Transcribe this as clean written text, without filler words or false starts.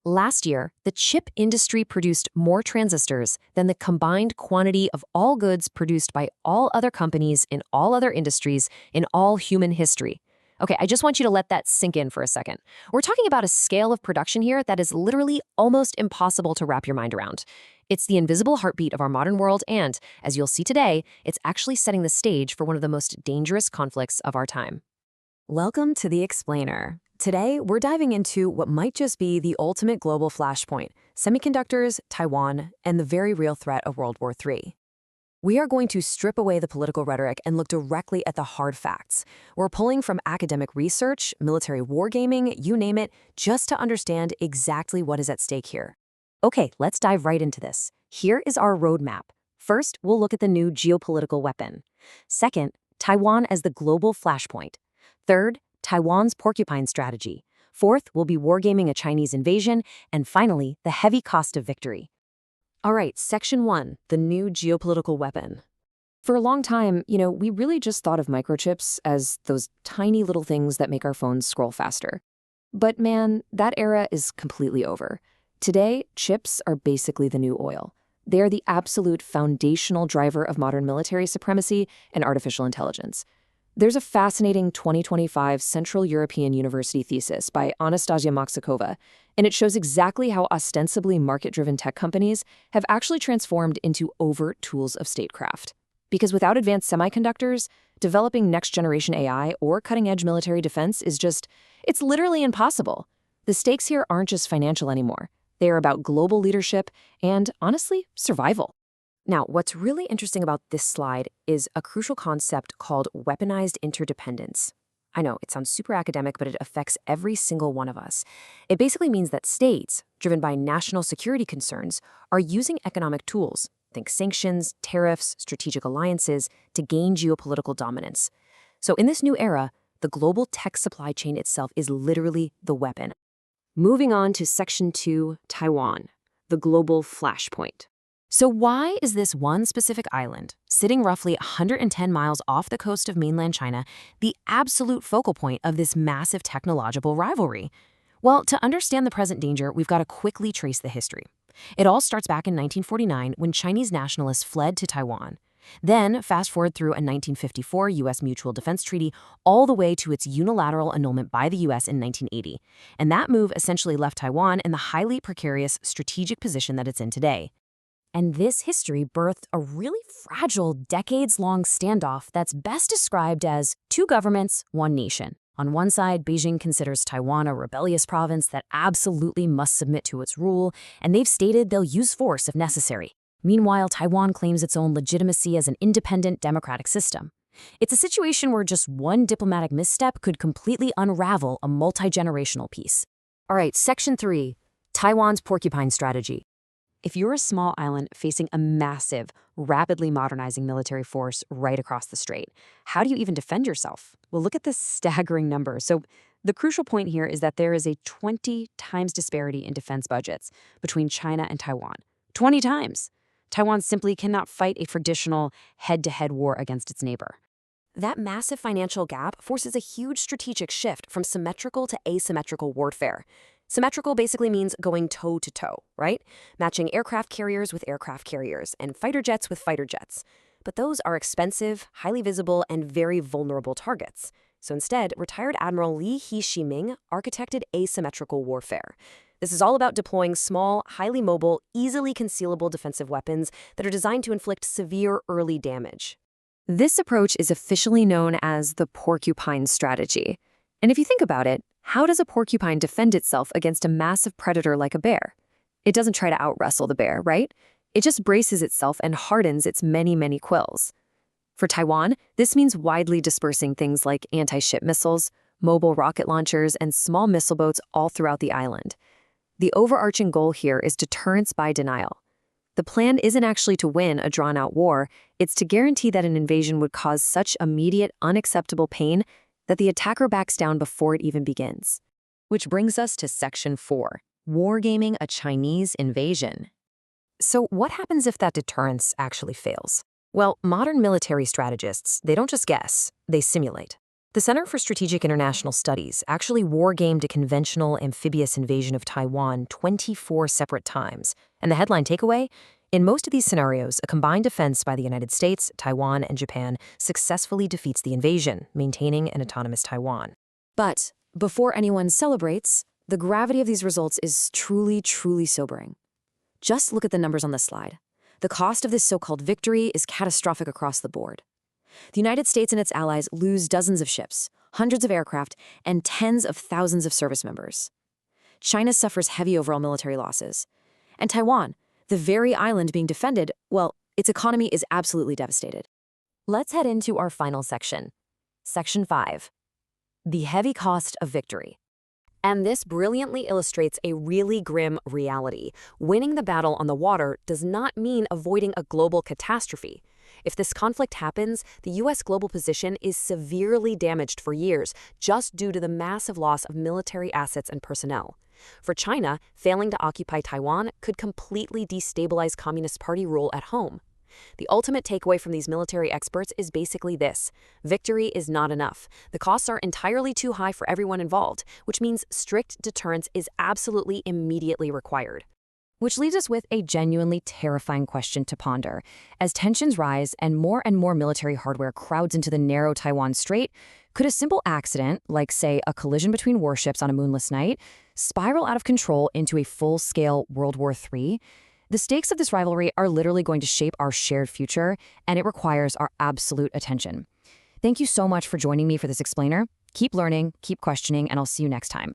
Last year, the chip industry produced more transistors than the combined quantity of all goods produced by all other companies in all other industries in all human history. Okay, I just want you to let that sink in for a second. We're talking about a scale of production here that is literally almost impossible to wrap your mind around. It's the invisible heartbeat of our modern world, and, as you'll see today, it's actually setting the stage for one of the most dangerous conflicts of our time. Welcome to The Explainer. Today, we're diving into what might just be the ultimate global flashpoint: semiconductors, Taiwan, and the very real threat of World War III. We are going to strip away the political rhetoric and look directly at the hard facts. We're pulling from academic research, military wargaming, you name it, just to understand exactly what is at stake here. Okay, let's dive right into this. Here is our roadmap. First, we'll look at the new geopolitical weapon. Second, Taiwan as the global flashpoint. Third, Taiwan's porcupine strategy. Fourth, we'll be wargaming a Chinese invasion. And finally, the heavy cost of victory. All right, Section 1, the new geopolitical weapon. For a long time, we really just thought of microchips as those tiny little things that make our phones scroll faster. But man, that era is completely over. Today, chips are basically the new oil. They are the absolute foundational driver of modern military supremacy and artificial intelligence. There's a fascinating 2025 Central European University thesis by Anastasia Maxakova, and it shows exactly how ostensibly market-driven tech companies have actually transformed into overt tools of statecraft. Because without advanced semiconductors, developing next-generation AI or cutting-edge military defense it's literally impossible. The stakes here aren't just financial anymore. They are about global leadership and, honestly, survival. Now, what's really interesting about this slide is a crucial concept called weaponized interdependence. I know, it sounds super academic, but it affects every single one of us. It basically means that states, driven by national security concerns, are using economic tools, think sanctions, tariffs, strategic alliances, to gain geopolitical dominance. So in this new era, the global tech supply chain itself is literally the weapon. Moving on to Section 2, Taiwan, the global flashpoint. So why is this one specific island, sitting roughly 110 miles off the coast of mainland China, the absolute focal point of this massive technological rivalry? Well, to understand the present danger, we've got to quickly trace the history. It all starts back in 1949 when Chinese nationalists fled to Taiwan. Then, fast forward through a 1954 U.S. Mutual Defense Treaty all the way to its unilateral annulment by the U.S. in 1980. And that move essentially left Taiwan in the highly precarious strategic position that it's in today. And this history birthed a really fragile, decades-long standoff that's best described as two governments, one nation. On one side, Beijing considers Taiwan a rebellious province that absolutely must submit to its rule, and they've stated they'll use force if necessary. Meanwhile, Taiwan claims its own legitimacy as an independent democratic system. It's a situation where just one diplomatic misstep could completely unravel a multi-generational peace. All right, Section 3, Taiwan's porcupine strategy. If you're a small island facing a massive, rapidly modernizing military force right across the strait, how do you even defend yourself? Well, look at this staggering number. So the crucial point here is that there is a 20 times disparity in defense budgets between China and Taiwan. 20 times! Taiwan simply cannot fight a traditional head-to-head war against its neighbor. That massive financial gap forces a huge strategic shift from symmetrical to asymmetrical warfare. Symmetrical basically means going toe-to-toe, right? Matching aircraft carriers with aircraft carriers and fighter jets with fighter jets. But those are expensive, highly visible, and very vulnerable targets. So instead, retired Admiral Li He-Shiming architected asymmetrical warfare. This is all about deploying small, highly mobile, easily concealable defensive weapons that are designed to inflict severe early damage. This approach is officially known as the porcupine strategy. And if you think about it, how does a porcupine defend itself against a massive predator like a bear? It doesn't try to out-wrestle the bear, right? It just braces itself and hardens its many, many quills. For Taiwan, this means widely dispersing things like anti-ship missiles, mobile rocket launchers, and small missile boats all throughout the island. The overarching goal here is deterrence by denial. The plan isn't actually to win a drawn-out war, it's to guarantee that an invasion would cause such immediate, unacceptable pain that the attacker backs down before it even begins. Which brings us to Section 4, wargaming a Chinese invasion. So what happens if that deterrence actually fails? Well, modern military strategists, they don't just guess, they simulate. The Center for Strategic International Studies actually wargamed a conventional amphibious invasion of Taiwan 24 separate times. And the headline takeaway? In most of these scenarios, a combined defense by the United States, Taiwan, and Japan successfully defeats the invasion, maintaining an autonomous Taiwan. But before anyone celebrates, the gravity of these results is truly, truly sobering. Just look at the numbers on this slide. The cost of this so-called victory is catastrophic across the board. The United States and its allies lose dozens of ships, hundreds of aircraft, and tens of thousands of service members. China suffers heavy overall military losses. And Taiwan, the very island being defended, well, its economy is absolutely devastated. Let's head into our final section. Section 5. The heavy cost of victory. And this brilliantly illustrates a really grim reality. Winning the battle on the water does not mean avoiding a global catastrophe. If this conflict happens, the U.S. global position is severely damaged for years just due to the massive loss of military assets and personnel. For China, failing to occupy Taiwan could completely destabilize Communist Party rule at home. The ultimate takeaway from these military experts is basically this: victory is not enough. The costs are entirely too high for everyone involved, which means strict deterrence is absolutely immediately required. Which leaves us with a genuinely terrifying question to ponder. As tensions rise and more military hardware crowds into the narrow Taiwan Strait, could a simple accident, like, say, a collision between warships on a moonless night, spiral out of control into a full-scale World War III? The stakes of this rivalry are literally going to shape our shared future, and it requires our absolute attention. Thank you so much for joining me for this explainer. Keep learning, keep questioning, and I'll see you next time.